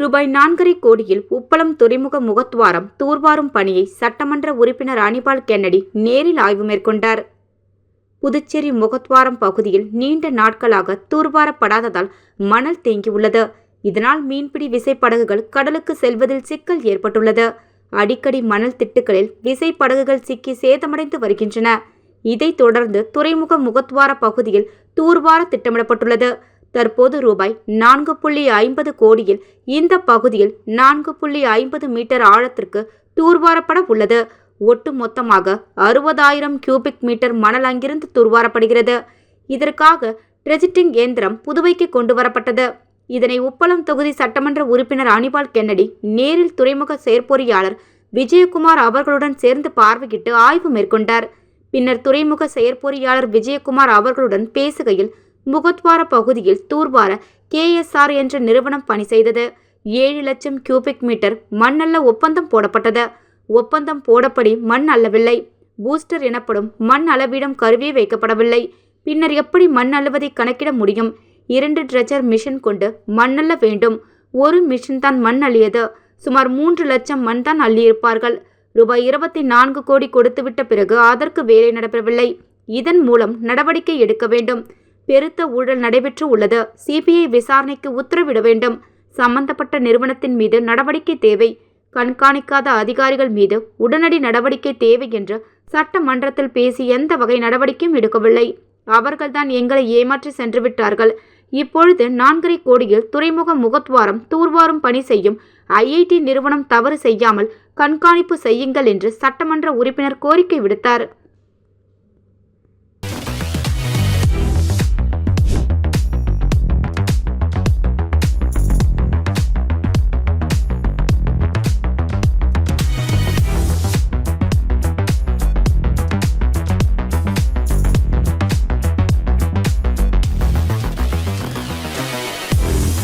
ரூபாய் 4.5 கோடியில் உப்பளம் துறைமுக முகத்துவாரம் தூர்வாரும் பணியை சட்டமன்ற உறுப்பினர் அனிபால் கென்னடி நேரில் ஆய்வு மேற்கொண்டார். புதுச்சேரி முகத்துவாரம் பகுதியில் நீண்ட நாட்களாக தூர்வாரப்படாததால் மணல் தேங்கியுள்ளது. இதனால் மீன்பிடி விசைப்படகுகள் கடலுக்கு செல்வதில் சிக்கல் ஏற்பட்டுள்ளது. அடிக்கடி மணல் திட்டுகளில் விசைப்படகுகள் சிக்கி சேதமடைந்து வருகின்றன. இதைத் தொடர்ந்து துறைமுக முகத்துவார பகுதியில் தூர்வார திட்டமிடப்பட்டுள்ளது. தற்போது ரூபாய் 4.50 கோடியில் இந்த பகுதியில் 4.50 மீட்டர் ஆழத்திற்கு தூர்வாரப்பட உள்ளது. ஒட்டு மொத்தமாக 60,000 கியூபிக் மீட்டர் மணல் அங்கிருந்து தூர்வாரப்படுகிறது. இதற்காக ட்ரெஜிட்டிங் இயந்திரம் புதுவைக்கு கொண்டு வரப்பட்டது. இதனை உப்பளம் தொகுதி சட்டமன்ற உறுப்பினர் அனிபால் கென்னடி நேரில் துறைமுக செயற்பொறியாளர் விஜயகுமார் அவர்களுடன் சேர்ந்து பார்வையிட்டு ஆய்வு மேற்கொண்டார். பின்னர் துறைமுக செயற்பொறியாளர் விஜயகுமார் அவர்களுடன் பேசுகையில், முகத்வார பகுதியில் தூர்வார KSR என்ற நிறுவனம் பணி செய்தது. 7 லட்சம் கியூபிக் மீட்டர் மண் அள்ள ஒப்பந்தம் போடப்பட்டது. ஒப்பந்தம் போடப்படி மண் அள்ளவில்லை. பூஸ்டர் எனப்படும் மண் அளவிடும் கருவி வைக்கப்படவில்லை. பின்னர் எப்படி மண் அள்ளுவதை கணக்கிட முடியும்? 2 ட்ரெஜர் மிஷின் கொண்டு மண் அள்ள வேண்டும். ஒரு மிஷின் தான் மண் அள்ளியது. சுமார் 3 லட்சம் மண் தான் அள்ளியிருப்பார்கள். ரூபாய் 24 கோடி கொடுத்துவிட்ட பிறகு அதற்கு வேலை நடைபெறவில்லை. இதன் மூலம் நடவடிக்கை எடுக்க வேண்டும். பெருத்த ஊழல் நடைபெற்று உள்ளது. CBI விசாரணைக்கு உத்தரவிட வேண்டும். சம்பந்தப்பட்ட நிறுவனத்தின் மீது நடவடிக்கை தேவை. கண்காணிக்காத அதிகாரிகள் மீது உடனடி நடவடிக்கை தேவை என்று சட்டமன்றத்தில் பேசி எந்த வகை நடவடிக்கையும் எடுக்கவில்லை. அவர்கள்தான் எங்களை ஏமாற்றி சென்று விட்டார்கள். இப்பொழுது 4.5 கோடியில் துறைமுக முகத்துவாரம் தூர்வாரும் பணி செய்யும் IIT நிறுவனம் தவறு செய்யாமல் கண்காணிப்பு செய்யுங்கள் என்று சட்டமன்ற உறுப்பினர் கோரிக்கை விடுத்தார்.